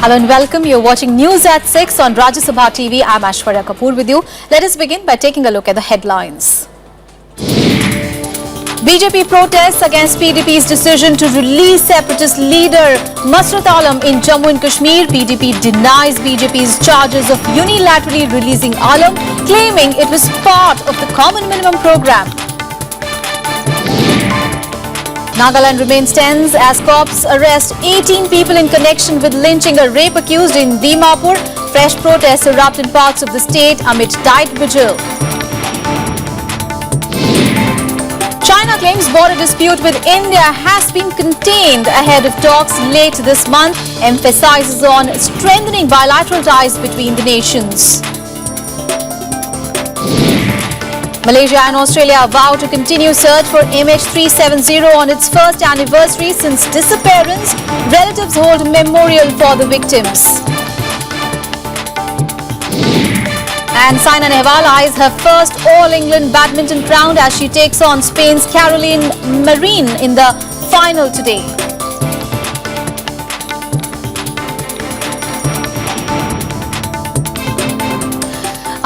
Hello and welcome. You're watching News at 6 on Rajya Sabha TV. I'm Aishwarya Kapoor with you. Let us begin by taking a look at the headlines. BJP protests against PDP's decision to release separatist leader Masrat Alam in Jammu and Kashmir. PDP denies BJP's charges of unilaterally releasing Alam, claiming it was part of the Common Minimum Program. Nagaland remains tense as cops arrest 18 people in connection with lynching a rape accused in Dimapur. Fresh protests erupt in parts of the state amid tight vigil. China claims border dispute with India has been contained ahead of talks late this month, emphasizes on strengthening bilateral ties between the nations. Malaysia and Australia vow to continue search for MH370 on its first anniversary since disappearance. Relatives hold a memorial for the victims. And Saina Nehwal eyes her first All-England badminton crown as she takes on Spain's Caroline Marin in the final today.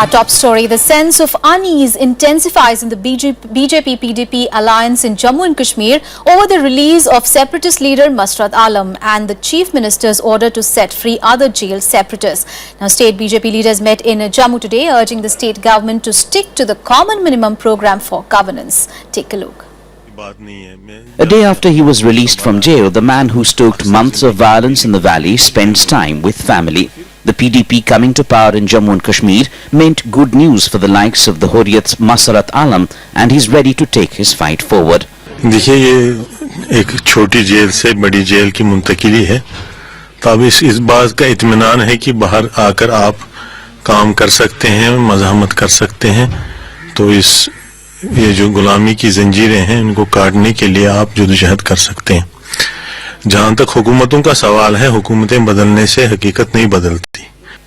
Our top story, the sense of unease intensifies in the BJP-PDP alliance in Jammu and Kashmir over the release of separatist leader Masrat Alam and the Chief Minister's order to set free other jailed separatists. Now, state BJP leaders met in Jammu today, urging the state government to stick to the Common Minimum Program for governance. Take a look. A day after he was released from jail, the man who stoked months of violence in the valley spends time with family. The PDP coming to power in Jammu and Kashmir meant good news for the likes of the Hurriyat's Masrat Alam, and he's ready to take his fight forward. देखिए, ये एक छोटी jail से बड़ी jail की मुंतकिली है, तो अब इस बात का इत्मीनान है कि बाहर आकर आप काम कर सकते हैं, मज़ाहमत कर सकते हैं, तो ये जो गुलामी की जंजीरें हैं उनको काटने के लिए आप जद्दोजहद कर सकते हैं। जहां तक हुकूमतों का सवाल है, हुकूमतें बदलने से हकीकत नहीं बदलती।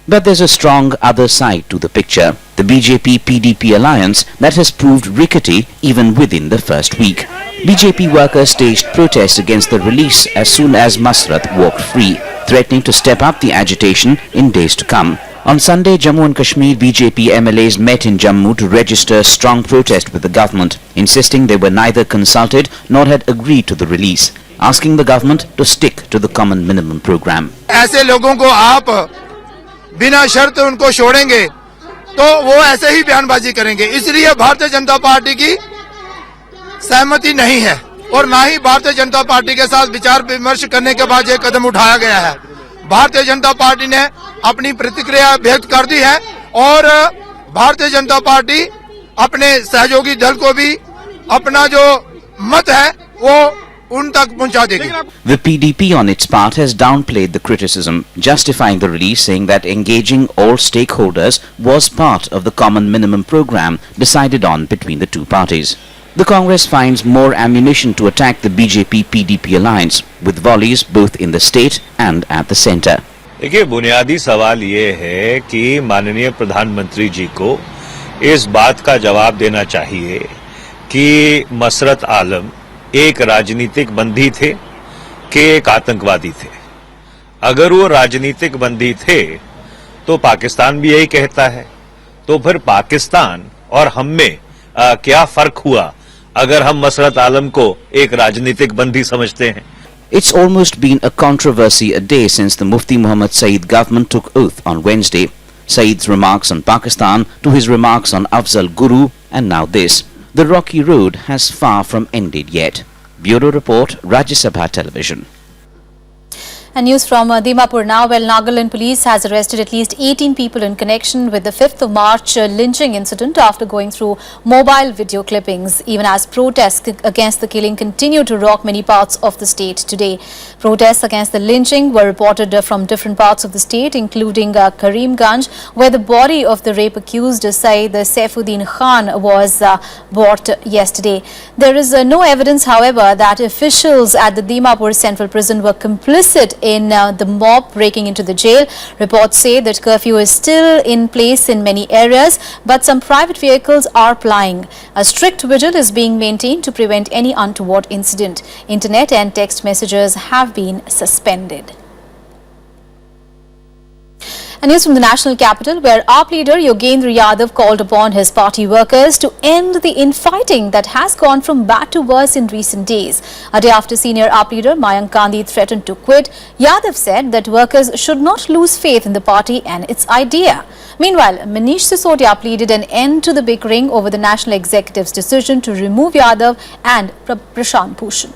But there's a strong other side to the picture, the BJP-PDP alliance that has proved rickety even within the first week. BJP workers staged protests against the release as soon as Masrat walked free, threatening to step up the agitation in days to come. On Sunday, Jammu and Kashmir BJP MLAs met in Jammu to register strong protest with the government, insisting they were neither consulted nor had agreed to the release, asking the government to stick to the Common Minimum Program. ऐसे लोगों को आप बिना शर्त उनको छोड़ेंगे तो वो ऐसे ही बयानबाजी करेंगे, इसलिए भारतीय जनता पार्टी की सहमति नहीं है और ना ही भारतीय जनता पार्टी के साथ विचार विमर्श करने के बाद ये कदम उठाया गया है। भारतीय जनता पार्टी ने अपनी प्रतिक्रिया व्यक्त कर दी है और भारतीय जनता पार्टी अपने सहयोगी दल को भी अपना जो मत है वो उन तक पहुंचा देगी। The PDP on its part has downplayed the criticism, justifying the release, saying that engaging all stakeholders was part of the Common Minimum Program decided on between the two parties. The Congress finds more ammunition to attack the BJP-PDP alliance, with volleys both in the state and at the centre. देखिए, बुनियादी सवाल ये है कि माननीय प्रधानमंत्री जी को इस बात का जवाब देना चाहिए कि मसरत आलम एक राजनीतिक बंदी थे कि एक आतंकवादी थे। अगर वो राजनीतिक बंदी थे तो पाकिस्तान भी यही कहता है, तो फिर पाकिस्तान और हम में क्या फर्क हुआ अगर हम मसरत आलम को एक राजनीतिक बंदी समझते हैं? It's almost been a controversy a day since the Mufti Muhammad Saeed government took oath on Wednesday. Saeed's remarks on Pakistan to his remarks on Afzal Guru and now this. The rocky road has far from ended yet. Bureau Report, Rajya Sabha Television. And news from Dimapur now. Well, Nagaland police has arrested at least 18 people in connection with the 5th of March lynching incident after going through mobile video clippings, even as protests against the killing continue to rock many parts of the state today. Protests against the lynching were reported from different parts of the state, including Karimganj, where the body of the rape accused Saeed Saifuddin Khan was brought yesterday. There is no evidence, however, that officials at the Dimapur Central Prison were complicit in the mob breaking into the jail. Reports say that curfew is still in place in many areas, but some private vehicles are plying. A strict vigil is being maintained to prevent any untoward incident. Internet and text messages have been suspended. And news from the national capital, where AAP leader Yogendra Yadav called upon his party workers to end the infighting that has gone from bad to worse in recent days. A day after senior AAP leader Mayank Gandhi threatened to quit, Yadav said that workers should not lose faith in the party and its idea. Meanwhile, Manish Sisodia pleaded an end to the bickering over the national executive's decision to remove Yadav and Prashant Bhushan.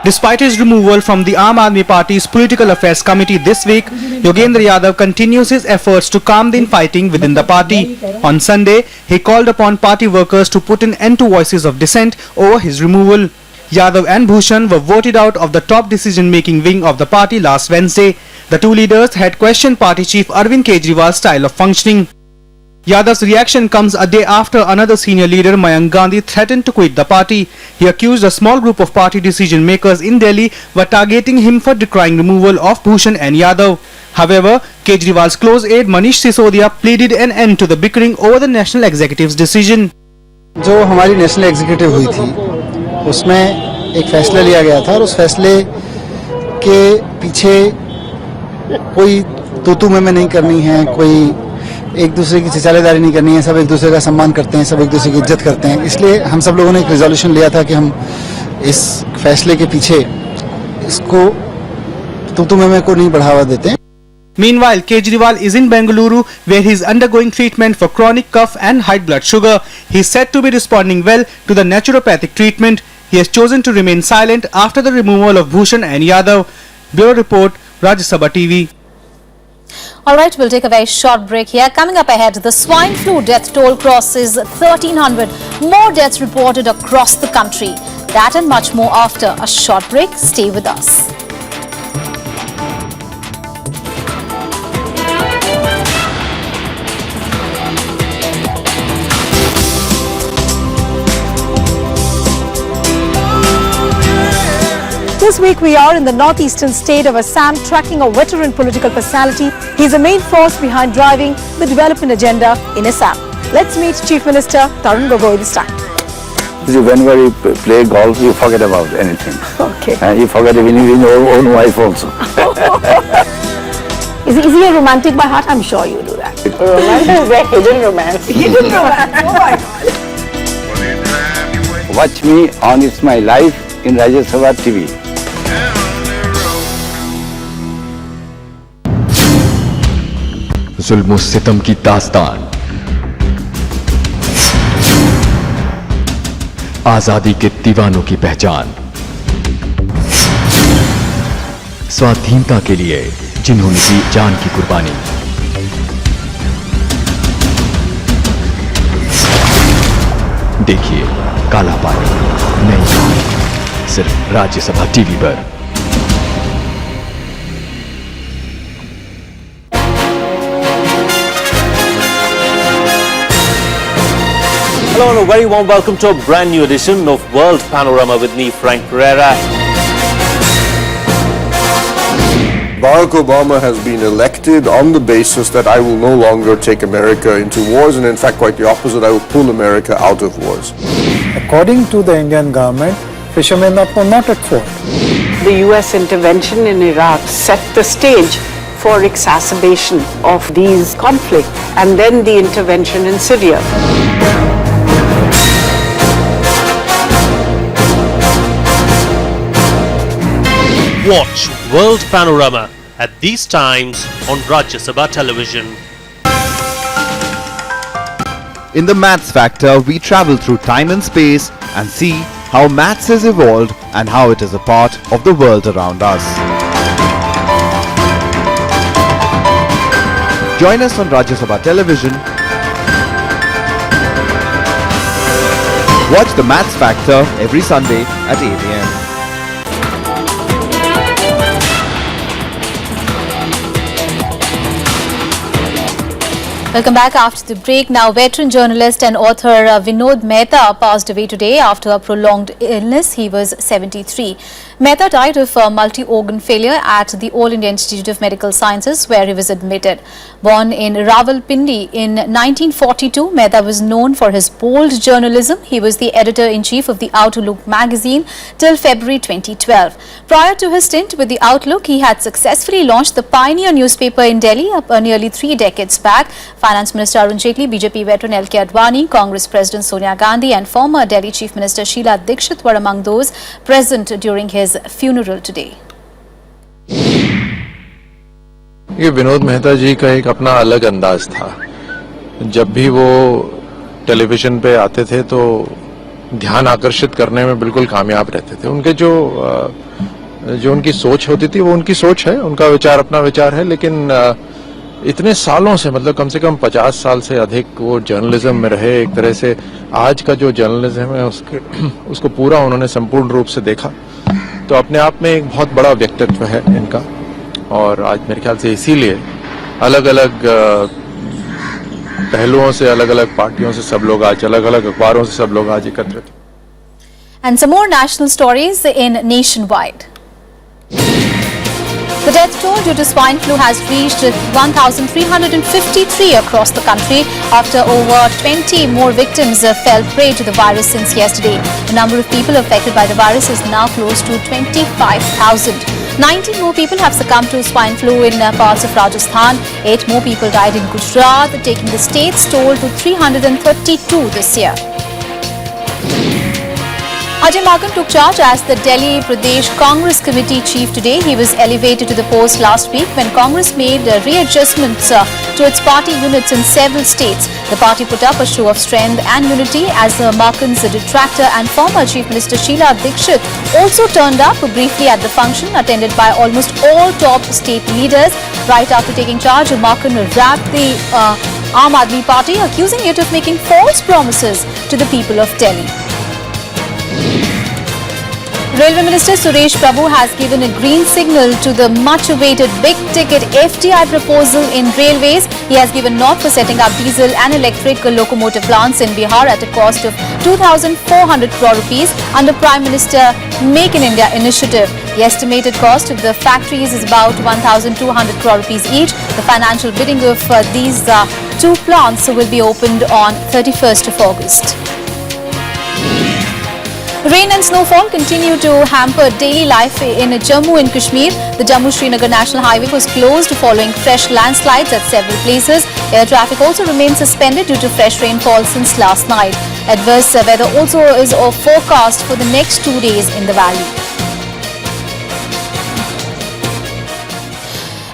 Despite his removal from the Aam Aadmi Party's Political Affairs Committee this week, Yogendra Yadav continues his efforts to calm the infighting within the party. On Sunday, he called upon party workers to put an end to voices of dissent over his removal. Yadav and Bhushan were voted out of the top decision-making wing of the party last Wednesday. The two leaders had questioned party chief Arvind Kejriwal's style of functioning. Yadav's reaction comes a day after another senior leader, Mayank Gandhi, threatened to quit the party. He accused a small group of party decision makers in Delhi were targeting him for decrying removal of Bhushan and Yadav. However, Kejriwal's close aide Manish Sisodia pleaded an end to the bickering over the national executive's decision. जो हमारी national executive हुई थी उसमें एक फैसला लिया गया था और उस फैसले के पीछे कोई तू में नहीं करनी है, कोई एक दूसरे की चिचालेदारी नहीं करनी है, सब एक दूसरे का सम्मान करते हैं, सब एक दूसरे की इज्जत करते हैं। इसलिए हम सब लोगों ने एक रिजोल्यूशन लिया था कि हम इस फैसले के पीछे इसको तू में को नहीं बढ़ावा देते हैं। Meanwhile, Kejriwal is in Bengaluru, where he is undergoing treatment for chronic cough and high blood sugar. He is said to be responding well to the naturopathic treatment. He has chosen to remain silent after the removal of Bhushan and Yadav. Bureau Report, Rajya Sabha TV. Alright, we'll take a very short break here. Coming up ahead, the swine flu death toll crosses 1,300. More deaths reported across the country. That and much more after a short break. Stay with us. This week we are in the northeastern state of Assam tracking a veteran political personality. He is the main force behind driving the development agenda in Assam. Let's meet Chief Minister Tarun Gogoi this time. Whenever you play golf, you forget about anything. Okay. And you forget even your own wife also. Is he a romantic by heart? I'm sure you do that. Romance is a hidden romance. Hidden romance. Oh my God. Watch me on It's My Life in Rajya Sabha TV. जुल्म सितम की दास्तान, आजादी के दीवानों की पहचान, स्वाधीनता के लिए जिन्होंने दी जान की कुर्बानी। देखिए काला पानी नई कहानी सिर्फ राज्यसभा टीवी पर। Hello and a very warm welcome to a brand new edition of World Panorama with me, Frank Pereira. Barack Obama has been elected on the basis that I will no longer take America into wars, and in fact quite the opposite, I will pull America out of wars. According to the Indian government, fishermen are not at fault. The US intervention in Iraq set the stage for exacerbation of these conflicts, and then the intervention in Syria. Watch World Panorama at these times on Rajya Sabha television. In the Maths Factor, we travel through time and space and see how maths has evolved and how it is a part of the world around us. Join us on Rajya Sabha television. Watch the Maths Factor every Sunday at 8 AM. Welcome back after the break. Now, veteran journalist and author Vinod Mehta passed away today after a prolonged illness. He was 73. Mehta died of multi-organ failure at the All India Institute of Medical Sciences, where he was admitted. Born in Rawalpindi in 1942, Mehta was known for his bold journalism. He was the editor-in-chief of the Outlook magazine till February 2012. Prior to his stint with the Outlook, he had successfully launched the Pioneer newspaper in Delhi nearly 3 decades back. Finance Minister Arun Jaitley, BJP veteran L.K. Advani, Congress President Sonia Gandhi and former Delhi Chief Minister Sheila Dikshit were among those present during his funeral today. ये विनोद मेहता जी का एक अपना अलग अंदाज था. जब भी वो टेलीविजन पे आते थे तो ध्यान आकर्षित करने में बिल्कुल कामयाब रहते थे. उनके जो उनकी सोच होती थी वो उनकी सोच है, उनका विचार अपना विचार है, लेकिन इतने सालों से, मतलब कम से कम 50 साल से अधिक वो जर्नलिज्म में रहे. एक तरह से आज का जो जर्नलिज्म है उसको पूरा उन्होंने संपूर्ण रूप से देखा. तो अपने आप में एक बहुत बड़ा व्यक्तित्व है इनका. और आज मेरे ख्याल से इसीलिए अलग अलग पहलुओं से, अलग अलग पार्टियों से सब लोग आज, अलग अलग अखबारों से सब लोग आज एकत्रित. And some more national stories in Nationwide. The death toll due to swine flu has reached 1,353 across the country after over 20 more victims fell prey to the virus since yesterday. The number of people affected by the virus is now close to 25,000. 19 more people have succumbed to swine flu in parts of Rajasthan. 8 more people died in Gujarat, taking the state's toll to 332 this year. Ajay Makan took charge as the Delhi Pradesh Congress Committee Chief today. He was elevated to the post last week when Congress made readjustments to its party units in several states. The party put up a show of strength and unity as Makan's detractor and former Chief Minister Sheila Dikshit also turned up briefly at the function, attended by almost all top state leaders. Right after taking charge, Makan rapped the Aam Aadmi Party, accusing it of making false promises to the people of Delhi. Railway Minister Suresh Prabhu has given a green signal to the much-awaited big-ticket FDI proposal in railways. He has given nod for setting up diesel and electric locomotive plants in Bihar at a cost of 2,400 crore rupees under Prime Minister Make in India initiative. The estimated cost of the factories is about 1,200 crore rupees each. The financial bidding of these two plants will be opened on 31st of August. Rain and snowfall continue to hamper daily life in Jammu and Kashmir. The Jammu-Srinagar National Highway was closed following fresh landslides at several places. Air traffic also remains suspended due to fresh rainfall since last night. Adverse weather also is forecast for the next 2 days in the valley.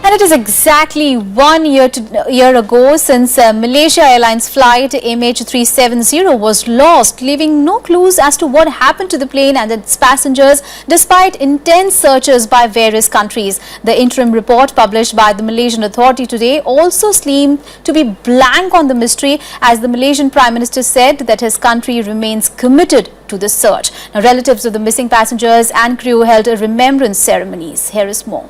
And it is exactly 1 year ago since Malaysia Airlines flight MH370 was lost, leaving no clues as to what happened to the plane and its passengers despite intense searches by various countries. The interim report published by the Malaysian authority today also seemed to be blank on the mystery, as the Malaysian Prime Minister said that his country remains committed to the search. Now, relatives of the missing passengers and crew held remembrance ceremonies. Here is more.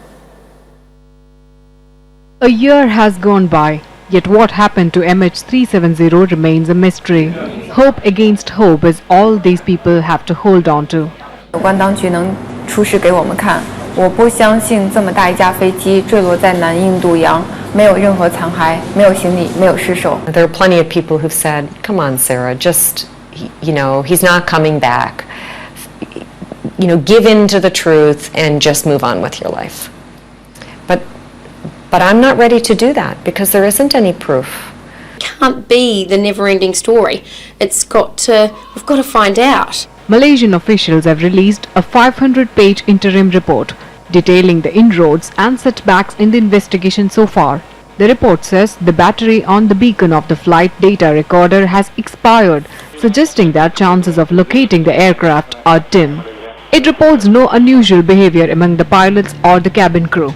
A year has gone by, yet what happened to MH370 remains a mystery. Hope against hope is all these people have to hold on to. 有关当局能出示给我们看，我不相信这么大一架飞机坠落在南印度洋，没有任何残骸，没有行李，没有尸首。 There are plenty of people who've said, "Come on, Sarah, just he's not coming back. Give in to the truth and just move on with your life." But I'm not ready to do that because there isn't any proof. Can't be the never-ending story. We've got to find out. Malaysian officials have released a 500-page interim report detailing the inroads and setbacks in the investigation so far. The report says the battery on the beacon of the flight data recorder has expired, suggesting that chances of locating the aircraft are dim. It reports no unusual behavior among the pilots or the cabin crew.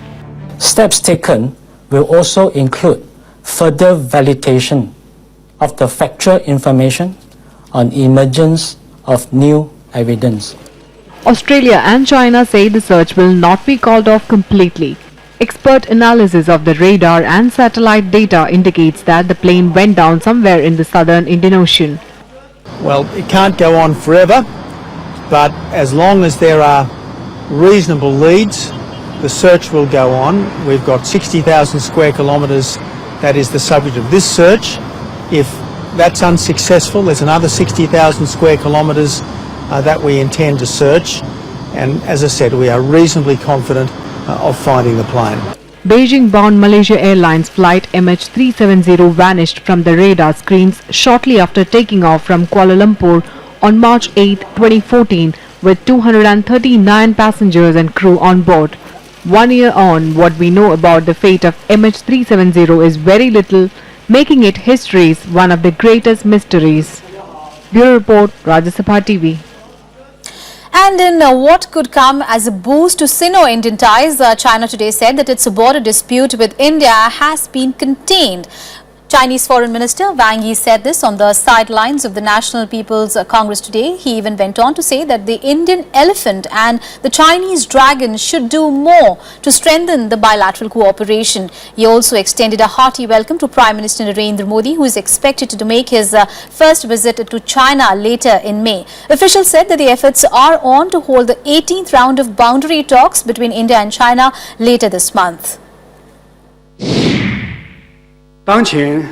Steps taken will also include further validation of the factual information on emergence of new evidence. Australia and China say the search will not be called off completely. Expert analysis of the radar and satellite data indicates that the plane went down somewhere in the southern Indian Ocean. Well, it can't go on forever, but as long as there are reasonable leads, the search will go on. We've got 60,000 square kilometres that is the subject of this search. If that's unsuccessful, there's another 60,000 square kilometres that we intend to search. And as I said, we are reasonably confident of finding the plane. Beijing-bound Malaysia Airlines flight MH370 vanished from the radar screens shortly after taking off from Kuala Lumpur on March 8, 2014 with 239 passengers and crew on board. 1 year on, what we know about the fate of MH370 is very little, making it history's one of the greatest mysteries. Bureau Report, Rajya Sabha TV. And in what could come as a boost to Sino-Indian ties, China today said that its border dispute with India has been contained. Chinese Foreign Minister Wang Yi said this on the sidelines of the National People's Congress today. He even went on to say that the Indian elephant and the Chinese dragon should do more to strengthen the bilateral cooperation. He also extended a hearty welcome to Prime Minister Narendra Modi, who is expected to make his first visit to China later in May. Officials said that the efforts are on to hold the 18th round of boundary talks between India and China later this month. 当前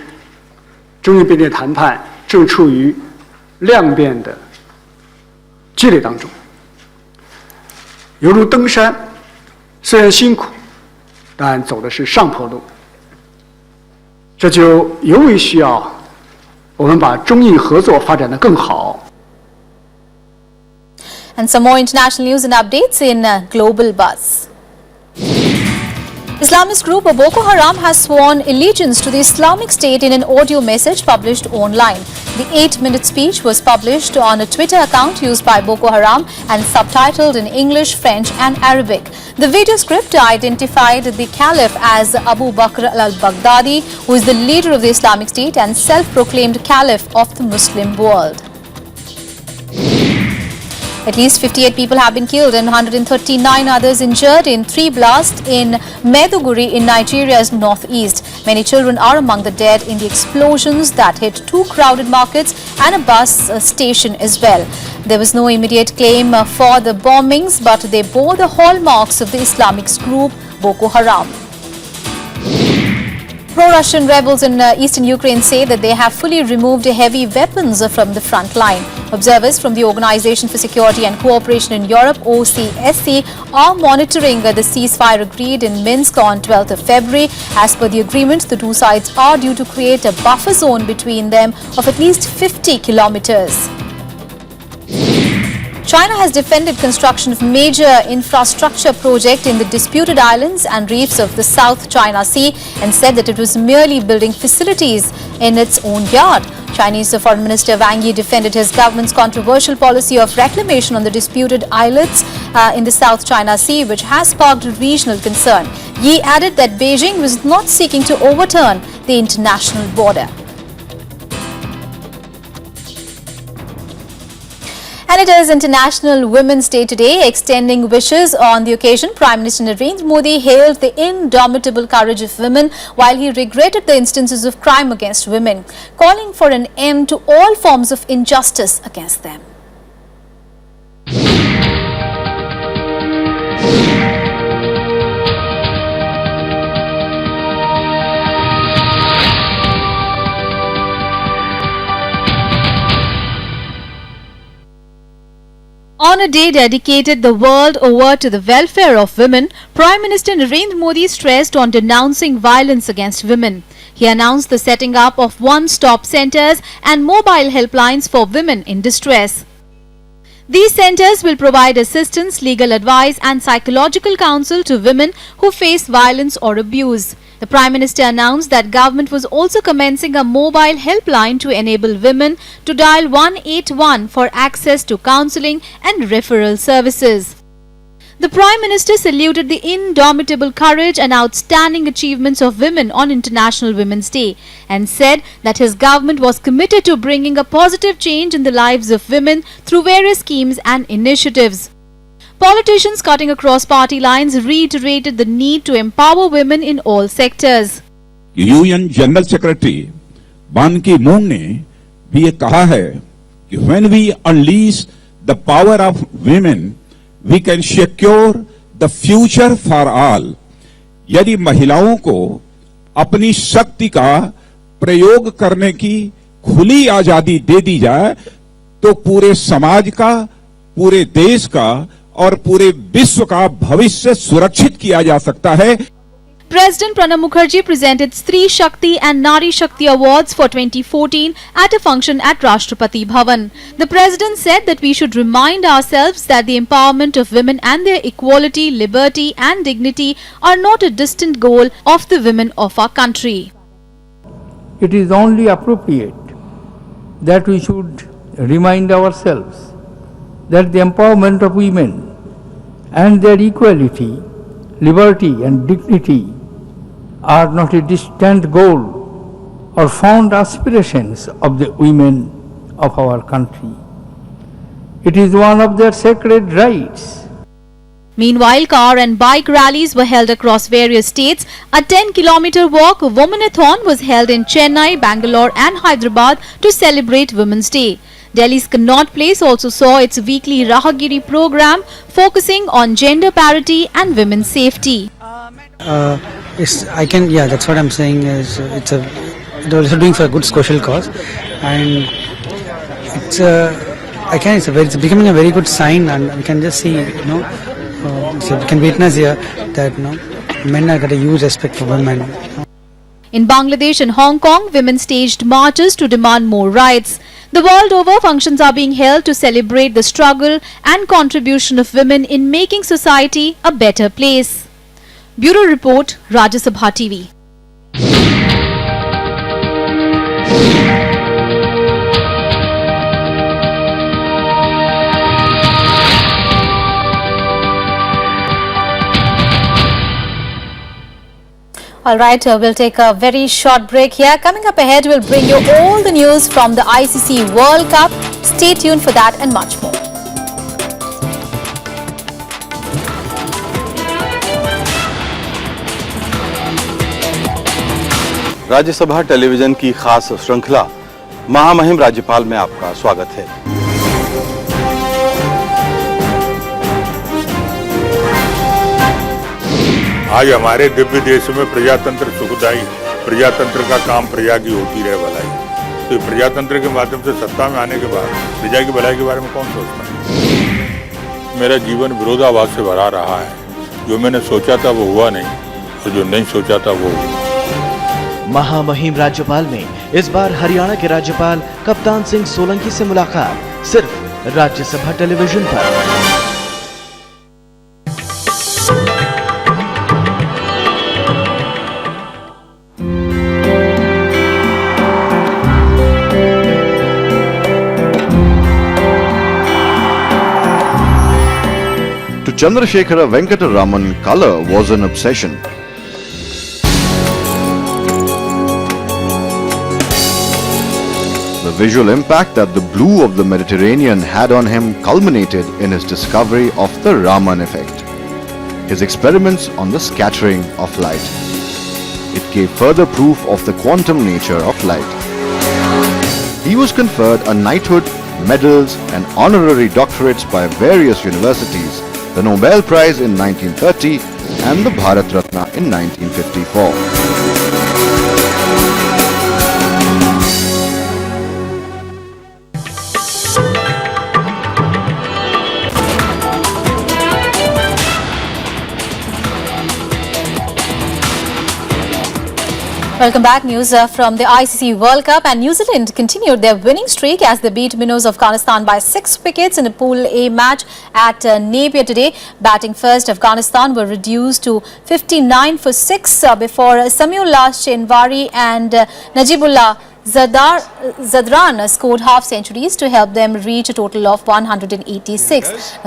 中印边界谈判正处于量变的激烈当中，犹如登山，虽然辛苦，但走的是上坡路。这就尤为需要我们把中印合作发展得更好。 And some more international news and updates in Global Buzz. Islamist group Boko Haram has sworn allegiance to the Islamic State in an audio message published online. The 8-minute speech was published on a Twitter account used by Boko Haram and subtitled in English, French and Arabic. The video script identified the Caliph as Abu Bakr al-Baghdadi, who is the leader of the Islamic State and self-proclaimed Caliph of the Muslim world. At least 58 people have been killed and 139 others injured in 3 blasts in Maiduguri in Nigeria's northeast. Many children are among the dead in the explosions that hit 2 crowded markets and a bus station as well. There was no immediate claim for the bombings, but they bore the hallmarks of the Islamic group Boko Haram. Pro-Russian rebels in eastern Ukraine say that they have fully removed heavy weapons from the front line. Observers from the Organization for Security and Cooperation in Europe, OCSC, are monitoring the ceasefire agreed in Minsk on 12th of February. As per the agreement, the two sides are due to create a buffer zone between them of at least 50 kilometers. China has defended construction of major infrastructure project in the disputed islands and reefs of the South China Sea and said that it was merely building facilities in its own yard. Chinese Foreign Minister Wang Yi defended his government's controversial policy of reclamation on the disputed islets in the South China Sea, which has sparked regional concern. Yi added that Beijing was not seeking to overturn the international border. And it is International Women's Day today. Extending wishes on the occasion, Prime Minister Narendra Modi hailed the indomitable courage of women while he regretted the instances of crime against women, calling for an end to all forms of injustice against them. On a day dedicated the world over to the welfare of women, Prime Minister Narendra Modi stressed on denouncing violence against women. He announced the setting up of one-stop centres and mobile helplines for women in distress. These centres will provide assistance, legal advice and psychological counsel to women who face violence or abuse. The Prime Minister announced that government was also commencing a mobile helpline to enable women to dial 181 for access to counselling and referral services. The Prime Minister saluted the indomitable courage and outstanding achievements of women on International Women's Day and said that his government was committed to bringing a positive change in the lives of women through various schemes and initiatives. Politicians cutting across party lines reiterated the need to empower women in all sectors. UN general secretary बान की moon ने भी ये कहा है कि when we unleash the power of women, we can secure the future for all. यदि महिलाओं को अपनी शक्ति का प्रयोग करने की खुली आजादी दे दी जाए तो पूरे समाज का, पूरे देश का और पूरे विश्व का भविष्य सुरक्षित किया जा सकता है. President Pranab Mukherjee presented Stree Shakti and Nari Shakti Awards for 2014 at a function at Rashtrapati Bhavan. The President said that we should remind ourselves that the empowerment of women and their equality, liberty and dignity are not a distant goal of the women of our country. It is only appropriate that we should remind ourselves that the empowerment of women and their equality, liberty and dignity are not a distant goal or fond aspirations of the women of our country. It is one of their sacred rights. Meanwhile, car and bike rallies were held across various states. A 10-kilometer walk, Womanathon, was held in Chennai, Bangalore and Hyderabad to celebrate Women's Day. Delhi's Connaught Place also saw its weekly Rahagiri program focusing on gender parity and women's safety. That's what I'm saying is they're also doing for a good social cause, and it's becoming a very good sign, and we can just see, so we can witness here that men are got a huge respect for women. In Bangladesh and Hong Kong, women staged marches to demand more rights. The world over, functions are being held to celebrate the struggle and contribution of women in making society a better place. Bureau Report, Rajya Sabha TV. All right, we'll take a very short break here. Coming up ahead, we'll bring you all the news from the ICC World Cup. Stay tuned for that and much more. Rajya Sabha television की खास श्रृंखला महामहिम राज्यपाल में आपका स्वागत है। आज हमारे दिव्य देश में प्रजातंत्र सुखदायी, प्रजातंत्र का काम प्रजा की होती रहे भलाई। तो प्रजातंत्र के माध्यम से सत्ता में आने के बाद प्रजा की भलाई के बारे में कौन सोचता है? मेरा जीवन विरोधाभास से भरा रहा है। जो मैंने सोचा था वो हुआ नहीं, और जो नहीं सोचा था वो हुआ। महामहिम राज्यपाल में इस बार हरियाणा के राज्यपाल कप्तान सिंह सोलंकी से मुलाकात सिर्फ राज्यसभा टेलीविजन पर। To Chandrasekhara Venkataraman, color was an obsession. The visual impact that the blue of the Mediterranean had on him culminated in his discovery of the Raman effect, his experiments on the scattering of light. It gave further proof of the quantum nature of light. He was conferred a knighthood, medals and honorary doctorates by various universities, the Nobel Prize in 1930 and the Bharat Ratna in 1954. Welcome back. News from the ICC World Cup, and New Zealand continued their winning streak as they beat minnows of Afghanistan by 6 wickets in a Pool A match at Napier today. Batting first, Afghanistan were reduced to 59 for 6 before Samiullah Shenwari and Najibullah Zadran scored half centuries to help them reach a total of 186.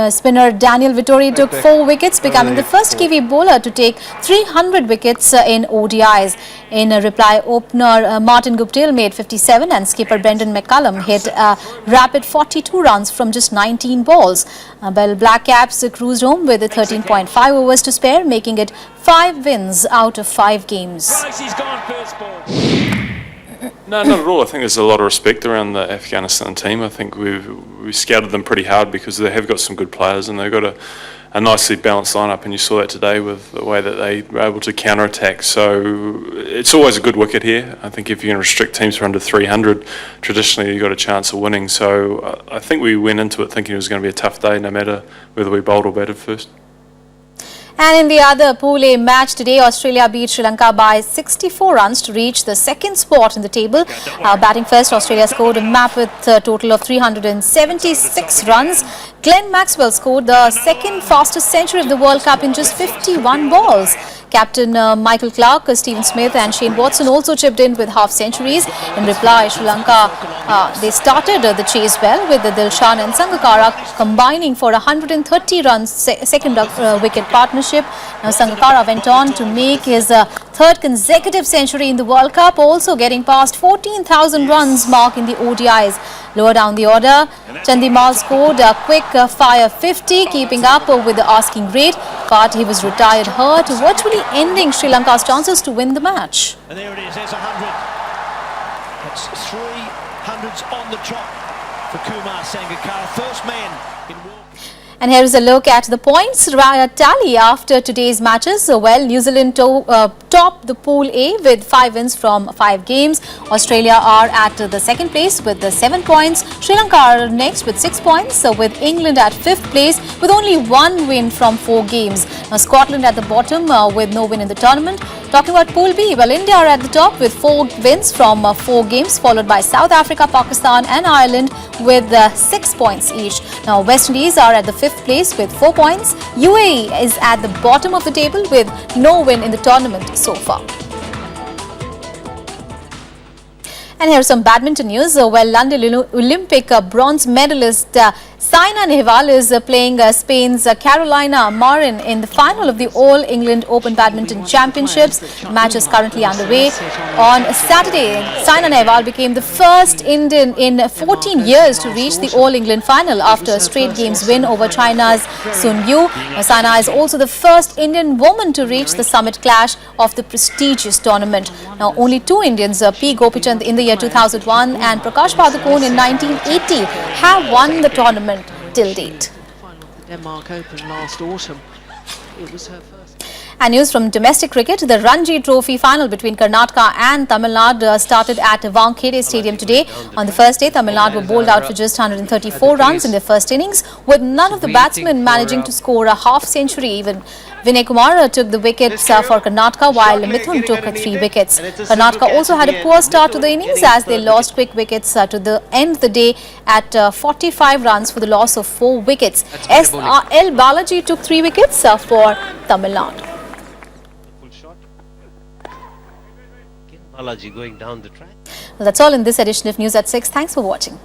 Spinner Daniel Vittori took 4 wickets, becoming the first Kiwi bowler to take 300 wickets in ODIs. In a reply, opener Martin Guptill made 57 and skipper Brendan McCullum hit a rapid 42 runs from just 19 balls. Black Caps cruised home with 13.5 overs to spare, making it 5 wins out of 5 games. No, not at all. I think there's a lot of respect around the Afghanistan team. I think we scouted them pretty hard because they have got some good players and they've got a nicely balanced lineup, and you saw that today with the way that they were able to counter-attack. So it's always a good wicket here. I think if you're going to restrict teams for under 300, traditionally you've got a chance of winning. So I think we went into it thinking it was going to be a tough day no matter whether we bowled or batted first. And in the other Pool A match today, Australia beat Sri Lanka by 64 runs to reach the second spot in the table. Batting first, Australia scored a map with a total of 376 runs. Glenn Maxwell scored the second fastest century of the World Cup in just 51 balls. Captain Michael Clarke, Stephen Smith and Shane Watson also chipped in with half centuries. In reply, Sri Lanka, they started the chase well with Dilshan and Sangakkara combining for 130 runs second wicket partnership. Now Sangakkara went on to make his third consecutive century in the World Cup, also getting past 14,000 runs mark in the ODIs. Lower down the order, Chandimal scored a quick fire 50, keeping up with the asking rate, but he was retired hurt, virtually ending Sri Lanka's chances to win the match. And there it is, there's 100. That's 3 hundreds on the trot for Kumar Sangakkara, first man in world. And here is a look at the points tally after today's matches. Well, New Zealand topped the Pool A with 5 wins from 5 games. Australia are at the second place with 7 points. Sri Lanka are next with 6 points, with England at 5th place with only 1 win from 4 games. Now, Scotland at the bottom with no win in the tournament. Talking about Pool B, well, India are at the top with 4 wins from 4 games, followed by South Africa, Pakistan and Ireland with 6 points each. Now, West Indies are at the 5th place with 4 points. UAE is at the bottom of the table with no win in the tournament so far. And here's some badminton news. Well, London Olympic bronze medalist Saina Nehwal is playing Spain's Carolina Marin in the final of the All England Open Badminton Championships. The match is currently underway. On Saturday, Saina Nehwal became the first Indian in 14 years to reach the All England final after a straight games win over China's Sun Yu. Saina is also the first Indian woman to reach the summit clash of the prestigious tournament. Now, only 2 Indians, P. Gopichand in the year 2001 and Prakash Padukone in 1980, have won the tournament till date. Denmark Open last autumn. It was her first. And news from domestic cricket, the Ranji Trophy final between Karnataka and Tamil Nadu started at Wankhede Stadium today. On the first day, Tamil Nadu were bowled out for just 134 runs in their first innings, with none of the batsmen managing to score a half century. Even Vinay Kumar took the wickets for Karnataka, while Mithun took 3 wickets. Karnataka also had a poor start to the innings as they lost quick wickets to the end of the day at 45 runs for the loss of 4 wickets. S.L. Balaji took 3 wickets for Tamil Nadu. Balaji going down the track. Well, that's all in this edition of News at 6. Thanks for watching.